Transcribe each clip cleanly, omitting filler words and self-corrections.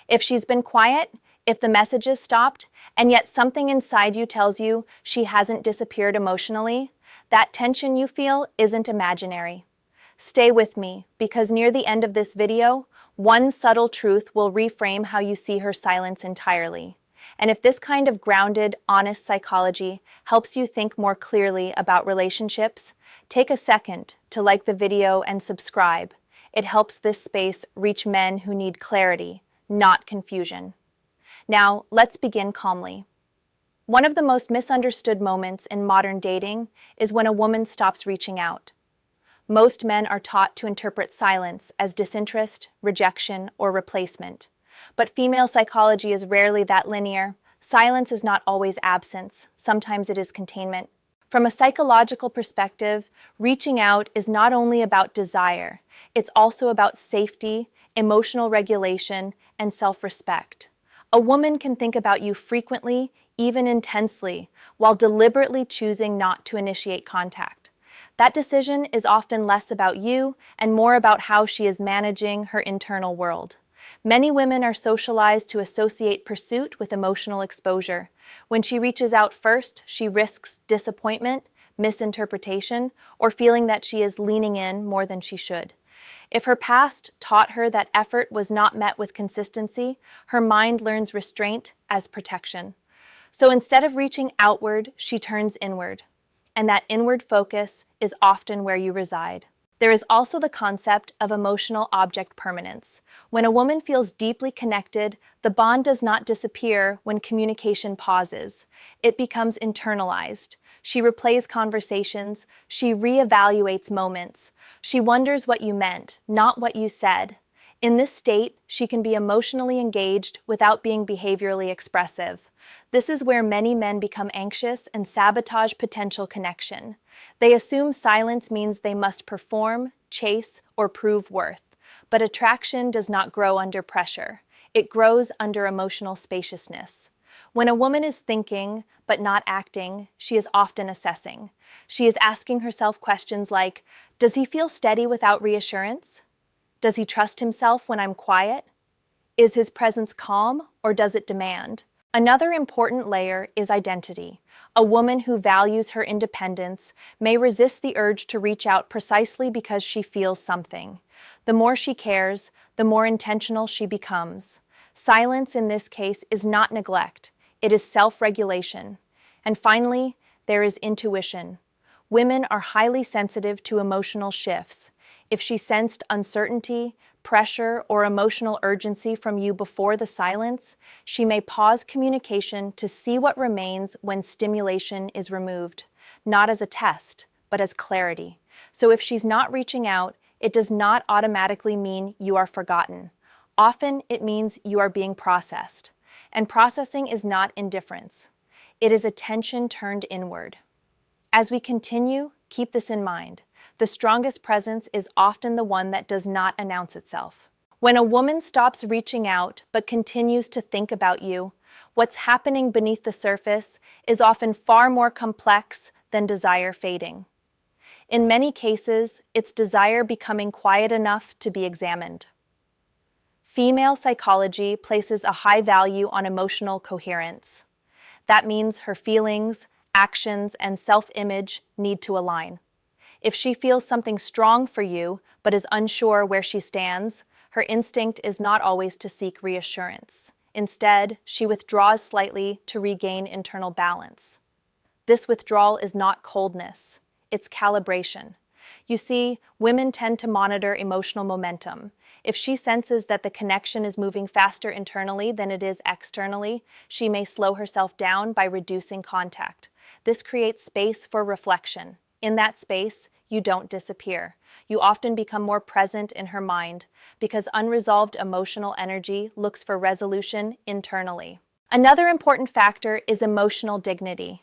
If she's been quiet, if the messages stopped, and yet something inside you tells you she hasn't disappeared emotionally, that tension you feel isn't imaginary. Stay with me, because near the end of this video, one subtle truth will reframe how you see her silence entirely. And if this kind of grounded, honest psychology helps you think more clearly about relationships, take a second to like the video and subscribe. It helps this space reach men who need clarity, not confusion. Now, let's begin calmly. One of the most misunderstood moments in modern dating is when a woman stops reaching out. Most men are taught to interpret silence as disinterest, rejection, or replacement. But female psychology is rarely that linear. Silence is not always absence. Sometimes it is containment. From a psychological perspective, reaching out is not only about desire, it's also about safety, emotional regulation, and self-respect. A woman can think about you frequently, even intensely, while deliberately choosing not to initiate contact. That decision is often less about you and more about how she is managing her internal world. Many women are socialized to associate pursuit with emotional exposure. When she reaches out first, she risks disappointment, misinterpretation, or feeling that she is leaning in more than she should. If her past taught her that effort was not met with consistency, her mind learns restraint as protection. So instead of reaching outward, she turns inward. And that inward focus is often where you reside. There is also the concept of emotional object permanence. When a woman feels deeply connected, the bond does not disappear when communication pauses. It becomes internalized. She replays conversations. She reevaluates moments. She wonders what you meant, not what you said. In this state, she can be emotionally engaged without being behaviorally expressive. This is where many men become anxious and sabotage potential connection. They assume silence means they must perform, chase, or prove worth. But attraction does not grow under pressure. It grows under emotional spaciousness. When a woman is thinking, but not acting, she is often assessing. She is asking herself questions like, does he feel steady without reassurance? Does he trust himself when I'm quiet? Is his presence calm, or does it demand? Another important layer is identity. A woman who values her independence may resist the urge to reach out precisely because she feels something. The more she cares, the more intentional she becomes. Silence in this case is not neglect. It is self-regulation. And finally, there is intuition. Women are highly sensitive to emotional shifts. If she sensed uncertainty, pressure, or emotional urgency from you before the silence, she may pause communication to see what remains when stimulation is removed, not as a test, but as clarity. So if she's not reaching out, it does not automatically mean you are forgotten. Often it means you are being processed. And processing is not indifference. It is attention turned inward. As we continue, keep this in mind. The strongest presence is often the one that does not announce itself. When a woman stops reaching out but continues to think about you, what's happening beneath the surface is often far more complex than desire fading. In many cases, it's desire becoming quiet enough to be examined. Female psychology places a high value on emotional coherence. That means her feelings, actions, and self-image need to align. If she feels something strong for you, but is unsure where she stands, her instinct is not always to seek reassurance. Instead, she withdraws slightly to regain internal balance. This withdrawal is not coldness, it's calibration. You see, women tend to monitor emotional momentum. If she senses that the connection is moving faster internally than it is externally, she may slow herself down by reducing contact. This creates space for reflection. In that space, you don't disappear. You often become more present in her mind because unresolved emotional energy looks for resolution internally. Another important factor is emotional dignity.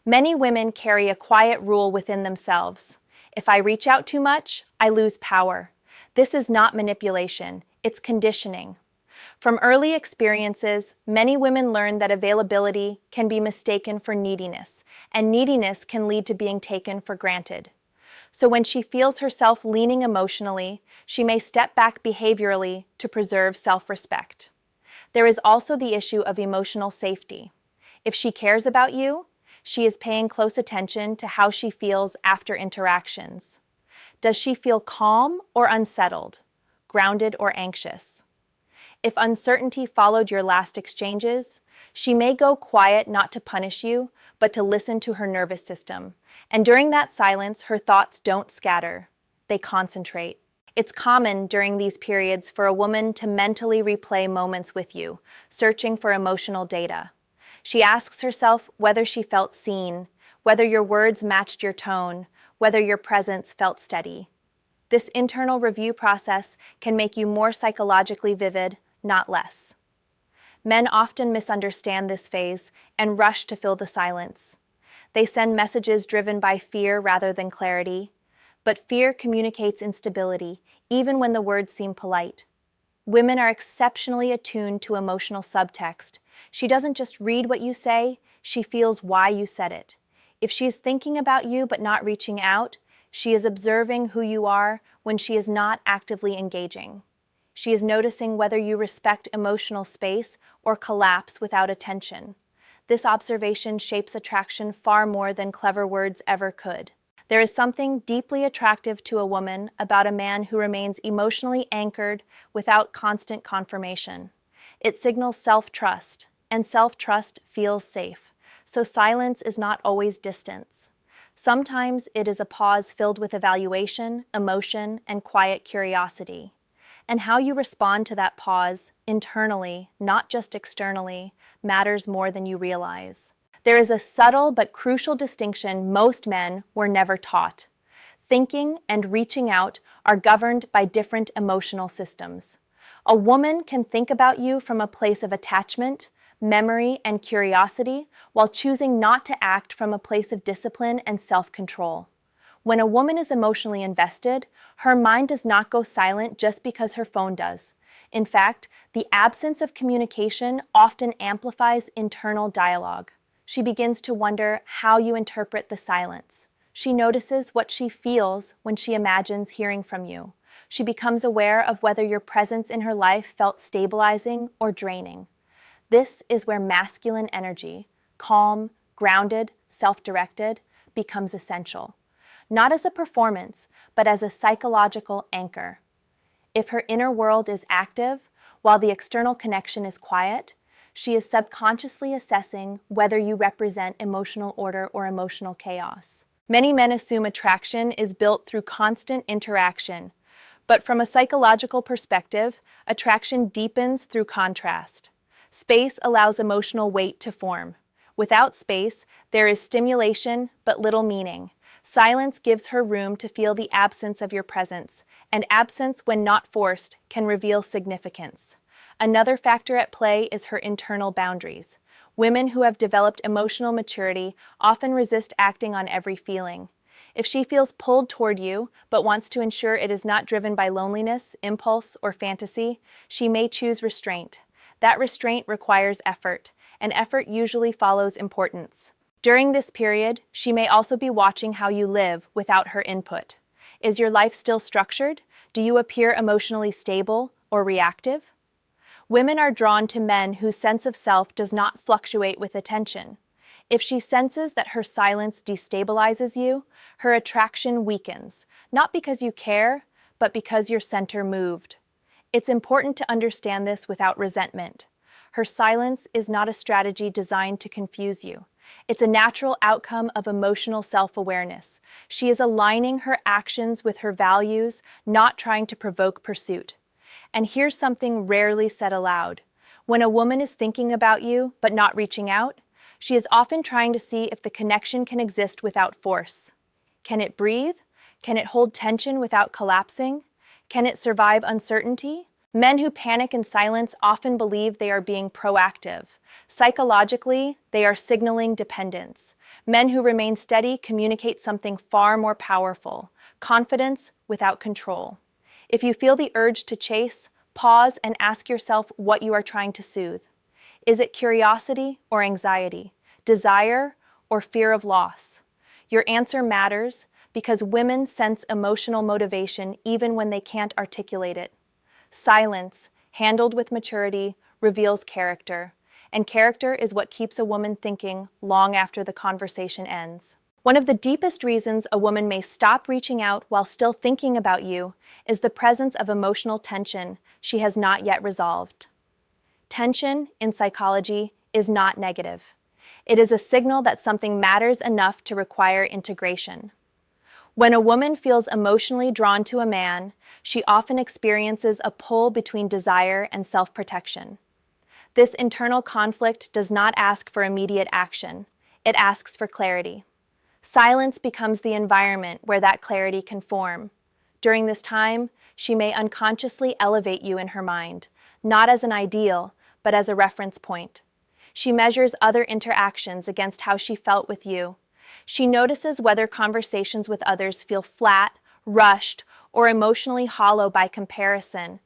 Many women carry a quiet rule within themselves. If I reach out too much, I lose power. This is not manipulation, it's conditioning. From early experiences, many women learn that availability can be mistaken for neediness, and neediness can lead to being taken for granted. So when she feels herself leaning emotionally, she may step back behaviorally to preserve self-respect. There is also the issue of emotional safety. If she cares about you, she is paying close attention to how she feels after interactions. Does she feel calm or unsettled, grounded or anxious? If uncertainty followed your last exchanges, she may go quiet not to punish you, but to listen to her nervous system. And during that silence, her thoughts don't scatter, they concentrate. It's common during these periods for a woman to mentally replay moments with you, searching for emotional data. She asks herself whether she felt seen, whether your words matched your tone, whether your presence felt steady. This internal review process can make you more psychologically vivid, not less. Men often misunderstand this phase and rush to fill the silence. They send messages driven by fear rather than clarity, but fear communicates instability, even when the words seem polite. Women are exceptionally attuned to emotional subtext. She doesn't just read what you say, she feels why you said it. If she is thinking about you but not reaching out, she is observing who you are when she is not actively engaging. She is noticing whether you respect emotional space or collapse without attention. This observation shapes attraction far more than clever words ever could. There is something deeply attractive to a woman about a man who remains emotionally anchored without constant confirmation. It signals self-trust, and self-trust feels safe, so silence is not always distance. Sometimes it is a pause filled with evaluation, emotion, and quiet curiosity. And how you respond to that pause, internally, not just externally, matters more than you realize. There is a subtle but crucial distinction most men were never taught. Thinking and reaching out are governed by different emotional systems. A woman can think about you from a place of attachment, memory, and curiosity, while choosing not to act from a place of discipline and self-control. When a woman is emotionally invested, her mind does not go silent just because her phone does. In fact, the absence of communication often amplifies internal dialogue. She begins to wonder how you interpret the silence. She notices what she feels when she imagines hearing from you. She becomes aware of whether your presence in her life felt stabilizing or draining. This is where masculine energy, calm, grounded, self-directed, becomes essential. Not as a performance, but as a psychological anchor. If her inner world is active, while the external connection is quiet, she is subconsciously assessing whether you represent emotional order or emotional chaos. Many men assume attraction is built through constant interaction, but from a psychological perspective, attraction deepens through contrast. Space allows emotional weight to form. Without space, there is stimulation but little meaning. Silence gives her room to feel the absence of your presence, and absence, when not forced, can reveal significance. Another factor at play is her internal boundaries. Women who have developed emotional maturity often resist acting on every feeling. If she feels pulled toward you, but wants to ensure it is not driven by loneliness, impulse, or fantasy, she may choose restraint. That restraint requires effort, and effort usually follows importance. During this period, she may also be watching how you live without her input. Is your life still structured? Do you appear emotionally stable or reactive? Women are drawn to men whose sense of self does not fluctuate with attention. If she senses that her silence destabilizes you, her attraction weakens, not because you care, but because your center moved. It's important to understand this without resentment. Her silence is not a strategy designed to confuse you. It's a natural outcome of emotional self-awareness. She is aligning her actions with her values, not trying to provoke pursuit. And here's something rarely said aloud. When a woman is thinking about you, but not reaching out, she is often trying to see if the connection can exist without force. Can it breathe? Can it hold tension without collapsing? Can it survive uncertainty? Men who panic in silence often believe they are being proactive. Psychologically, they are signaling dependence. Men who remain steady communicate something far more powerful: confidence without control. If you feel the urge to chase, pause and ask yourself what you are trying to soothe. Is it curiosity or anxiety? Desire or fear of loss? Your answer matters because women sense emotional motivation even when they can't articulate it. Silence, handled with maturity, reveals character, and character is what keeps a woman thinking long after the conversation ends. One of the deepest reasons a woman may stop reaching out while still thinking about you is the presence of emotional tension she has not yet resolved. Tension, in psychology, is not negative. It is a signal that something matters enough to require integration. When a woman feels emotionally drawn to a man, she often experiences a pull between desire and self-protection. This internal conflict does not ask for immediate action. It asks for clarity. Silence becomes the environment where that clarity can form. During this time, she may unconsciously elevate you in her mind, not as an ideal, but as a reference point. She measures other interactions against how she felt with you. She notices whether conversations with others feel flat, rushed, or emotionally hollow by comparison.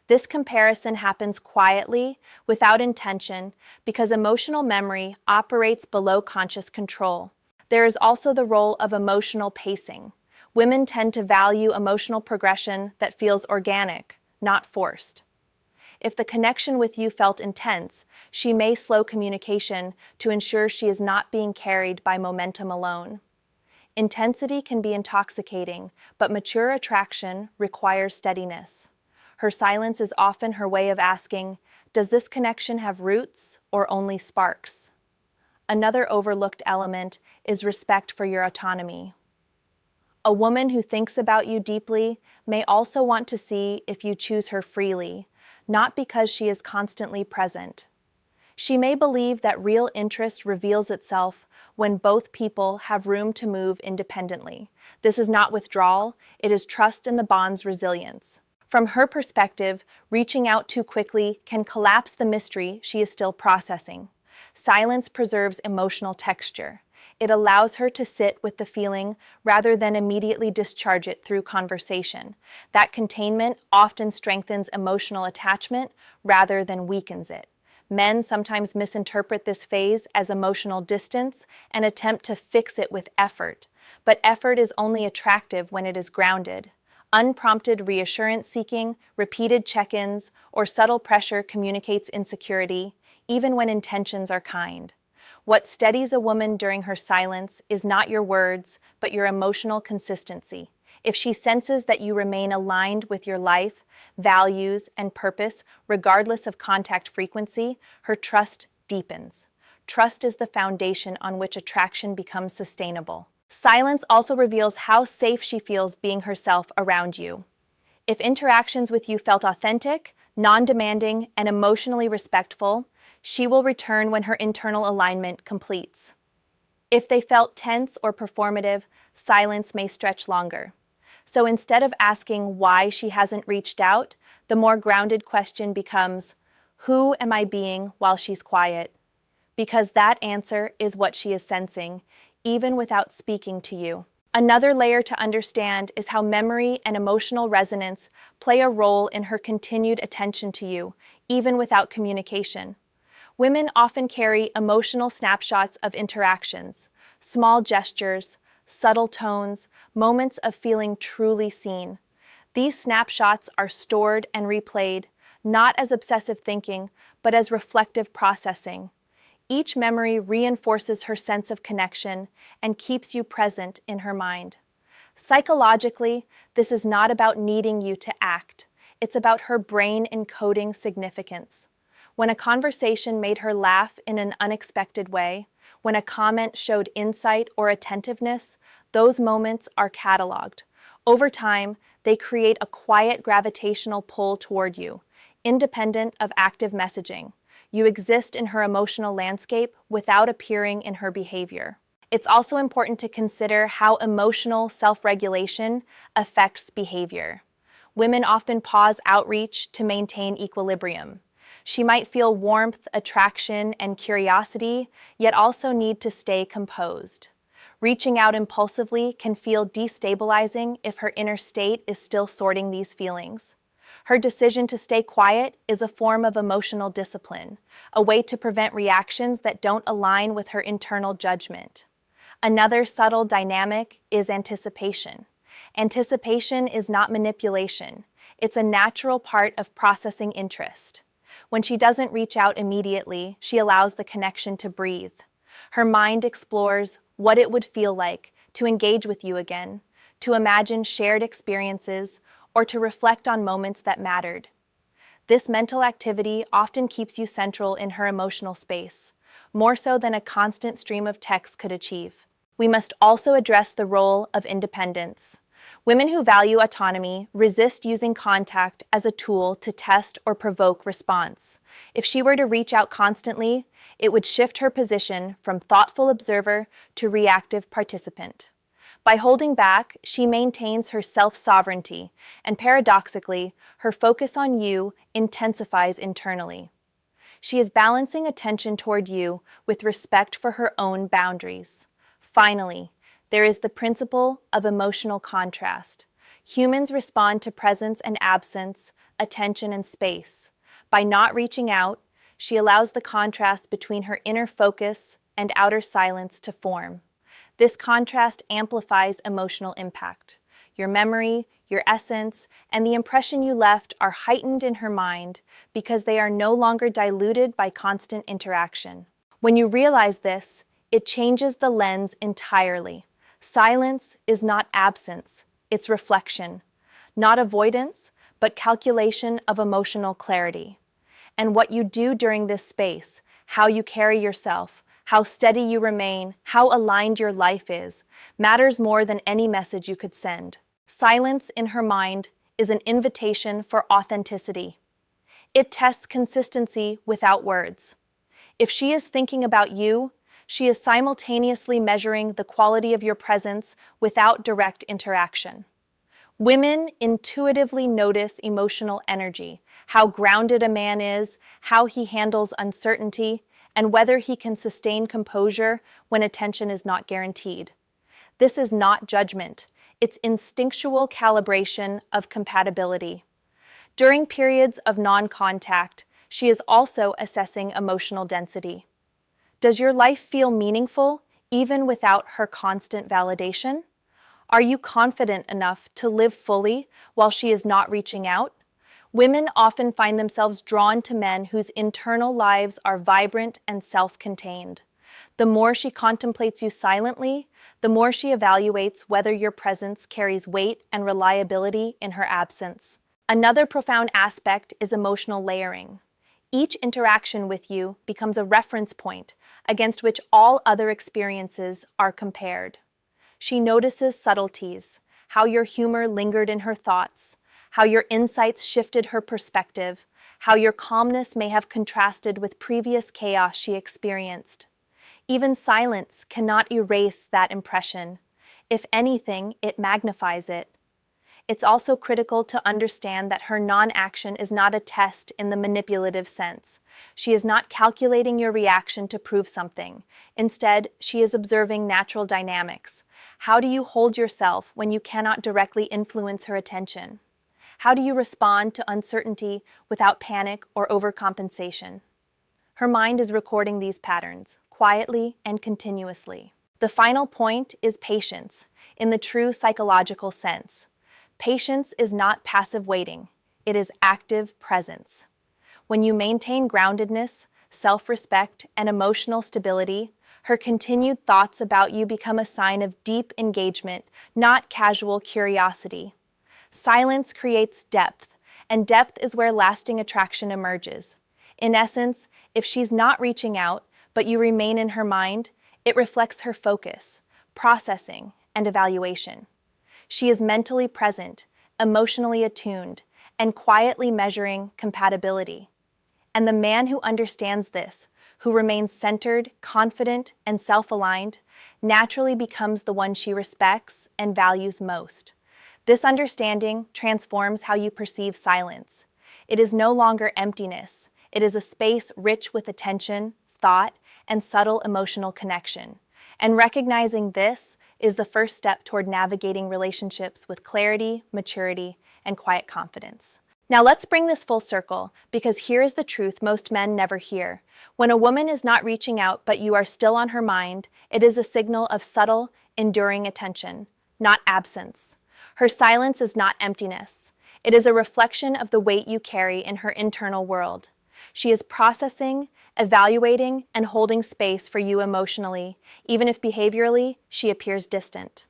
This comparison happens quietly, without intention, because emotional memory operates below conscious control. There is also the role of emotional pacing. Women tend to value emotional progression that feels organic, not forced. If the connection with you felt intense, she may slow communication to ensure she is not being carried by momentum alone. Intensity can be intoxicating, but mature attraction requires steadiness. Her silence is often her way of asking, does this connection have roots or only sparks? Another overlooked element is respect for your autonomy. A woman who thinks about you deeply may also want to see if you choose her freely, not because she is constantly present. She may believe that real interest reveals itself when both people have room to move independently. This is not withdrawal, it is trust in the bond's resilience. From her perspective, reaching out too quickly can collapse the mystery she is still processing. Silence preserves emotional texture. It allows her to sit with the feeling rather than immediately discharge it through conversation. That containment often strengthens emotional attachment rather than weakens it. Men sometimes misinterpret this phase as emotional distance and attempt to fix it with effort. But effort is only attractive when it is grounded. Unprompted reassurance seeking, repeated check-ins, or subtle pressure communicates insecurity, even when intentions are kind. What steadies a woman during her silence is not your words, but your emotional consistency. If she senses that you remain aligned with your life, values, and purpose, regardless of contact frequency, her trust deepens. Trust is the foundation on which attraction becomes sustainable. Silence also reveals how safe she feels being herself around you. If interactions with you felt authentic, non-demanding, and emotionally respectful, she will return when her internal alignment completes. If they felt tense or performative, silence may stretch longer. So instead of asking why she hasn't reached out, the more grounded question becomes, who am I being while she's quiet? Because that answer is what she is sensing, even without speaking to you. Another layer to understand is how memory and emotional resonance play a role in her continued attention to you, even without communication. Women often carry emotional snapshots of interactions, small gestures, subtle tones, moments of feeling truly seen. These snapshots are stored and replayed, not as obsessive thinking, but as reflective processing. Each memory reinforces her sense of connection and keeps you present in her mind. Psychologically, this is not about needing you to act. It's about her brain encoding significance. When a conversation made her laugh in an unexpected way, when a comment showed insight or attentiveness, those moments are cataloged. Over time, they create a quiet gravitational pull toward you, independent of active messaging. You exist in her emotional landscape without appearing in her behavior. It's also important to consider how emotional self-regulation affects behavior. Women often pause outreach to maintain equilibrium. She might feel warmth, attraction, and curiosity, yet also need to stay composed. Reaching out impulsively can feel destabilizing if her inner state is still sorting these feelings. Her decision to stay quiet is a form of emotional discipline, a way to prevent reactions that don't align with her internal judgment. Another subtle dynamic is anticipation. Anticipation is not manipulation. It's a natural part of processing interest. When she doesn't reach out immediately, she allows the connection to breathe. Her mind explores what it would feel like to engage with you again, to imagine shared experiences, or to reflect on moments that mattered. This mental activity often keeps you central in her emotional space, more so than a constant stream of text could achieve. We must also address the role of independence. Women who value autonomy resist using contact as a tool to test or provoke response. If she were to reach out constantly, it would shift her position from thoughtful observer to reactive participant. By holding back, she maintains her self-sovereignty, and paradoxically, her focus on you intensifies internally. She is balancing attention toward you with respect for her own boundaries. Finally, there is the principle of emotional contrast. Humans respond to presence and absence, attention and space. By not reaching out, she allows the contrast between her inner focus and outer silence to form. This contrast amplifies emotional impact. Your memory, your essence, and the impression you left are heightened in her mind because they are no longer diluted by constant interaction. When you realize this, it changes the lens entirely. Silence is not absence, it's reflection. Not avoidance, but calculation of emotional clarity. And what you do during this space, how you carry yourself, how steady you remain, how aligned your life is, matters more than any message you could send. Silence in her mind is an invitation for authenticity. It tests consistency without words. If she is thinking about you, she is simultaneously measuring the quality of your presence without direct interaction. Women intuitively notice emotional energy, how grounded a man is, how he handles uncertainty, and whether he can sustain composure when attention is not guaranteed. This is not judgment, it's instinctual calibration of compatibility. During periods of non-contact, she is also assessing emotional density. Does your life feel meaningful even without her constant validation? Are you confident enough to live fully while she is not reaching out? Women often find themselves drawn to men whose internal lives are vibrant and self-contained. The more she contemplates you silently, the more she evaluates whether your presence carries weight and reliability in her absence. Another profound aspect is emotional layering. Each interaction with you becomes a reference point against which all other experiences are compared. She notices subtleties, how your humor lingered in her thoughts, how your insights shifted her perspective, how your calmness may have contrasted with previous chaos she experienced. Even silence cannot erase that impression. If anything, it magnifies it. It's also critical to understand that her non-action is not a test in the manipulative sense. She is not calculating your reaction to prove something. Instead, she is observing natural dynamics. How do you hold yourself when you cannot directly influence her attention? How do you respond to uncertainty without panic or overcompensation? Her mind is recording these patterns, quietly and continuously. The final point is patience, in the true psychological sense. Patience is not passive waiting, it is active presence. When you maintain groundedness, self-respect, and emotional stability, her continued thoughts about you become a sign of deep engagement, not casual curiosity. Silence creates depth, and depth is where lasting attraction emerges. In essence, if she's not reaching out, but you remain in her mind, it reflects her focus, processing, and evaluation. She is mentally present, emotionally attuned, and quietly measuring compatibility. And the man who understands this, who remains centered, confident, and self-aligned, naturally becomes the one she respects and values most. This understanding transforms how you perceive silence. It is no longer emptiness. It is a space rich with attention, thought, and subtle emotional connection. And recognizing this is the first step toward navigating relationships with clarity, maturity, and quiet confidence. Now let's bring this full circle, because here is the truth most men never hear. When a woman is not reaching out but you are still on her mind, it is a signal of subtle, enduring attention, not absence. Her silence is not emptiness. It is a reflection of the weight you carry in her internal world. She is processing, evaluating, and holding space for you emotionally, even if behaviorally she appears distant.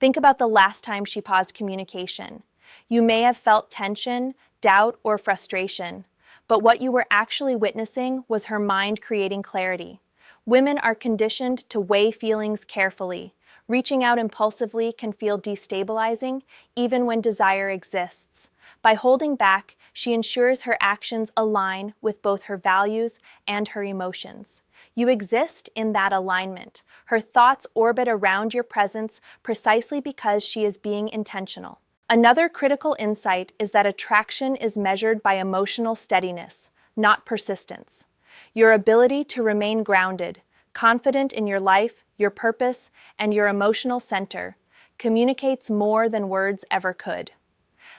Think about the last time she paused communication. You may have felt tension, doubt, or frustration, but what you were actually witnessing was her mind creating clarity. Women are conditioned to weigh feelings carefully. Reaching out impulsively can feel destabilizing, even when desire exists. By holding back, she ensures her actions align with both her values and her emotions. You exist in that alignment. Her thoughts orbit around your presence precisely because she is being intentional. Another critical insight is that attraction is measured by emotional steadiness, not persistence. Your ability to remain grounded, confident in your life, your purpose, and your emotional center communicates more than words ever could.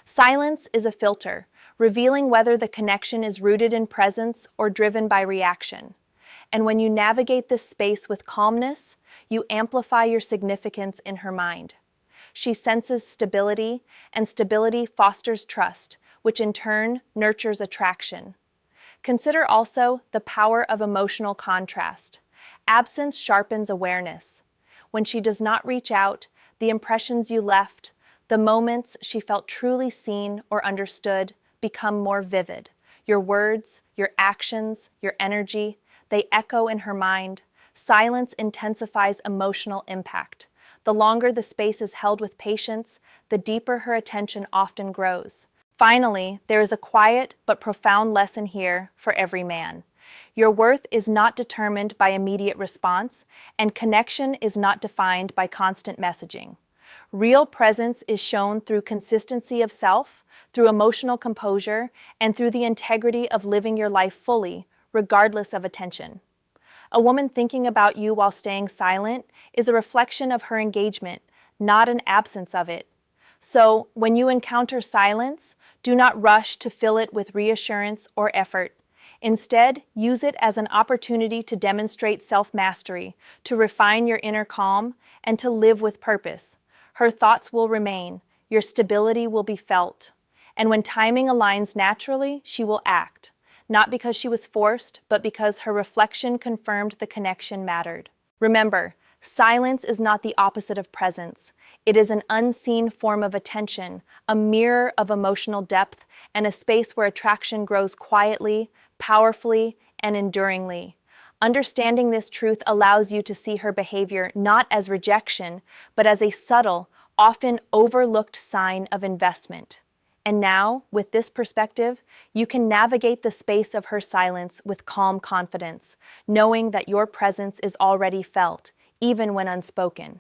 Silence is a filter, revealing whether the connection is rooted in presence or driven by reaction. And when you navigate this space with calmness, you amplify your significance in her mind. She senses stability, and stability fosters trust, which in turn nurtures attraction. Consider also the power of emotional contrast. Absence sharpens awareness. When she does not reach out, the impressions you left, the moments she felt truly seen or understood, become more vivid. Your words, your actions, your energy, they echo in her mind. Silence intensifies emotional impact. The longer the space is held with patience, the deeper her attention often grows. Finally, there is a quiet but profound lesson here for every man. Your worth is not determined by immediate response, and connection is not defined by constant messaging. Real presence is shown through consistency of self, through emotional composure, and through the integrity of living your life fully, regardless of attention. A woman thinking about you while staying silent is a reflection of her engagement, not an absence of it. So, when you encounter silence, do not rush to fill it with reassurance or effort. Instead, use it as an opportunity to demonstrate self-mastery, to refine your inner calm, and to live with purpose. Her thoughts will remain, your stability will be felt. And when timing aligns naturally, she will act. Not because she was forced, but because her reflection confirmed the connection mattered. Remember, silence is not the opposite of presence. It is an unseen form of attention, a mirror of emotional depth, and a space where attraction grows quietly, powerfully, and enduringly. Understanding this truth allows you to see her behavior not as rejection, but as a subtle, often overlooked sign of investment. And now, with this perspective, you can navigate the space of her silence with calm confidence, knowing that your presence is already felt, even when unspoken.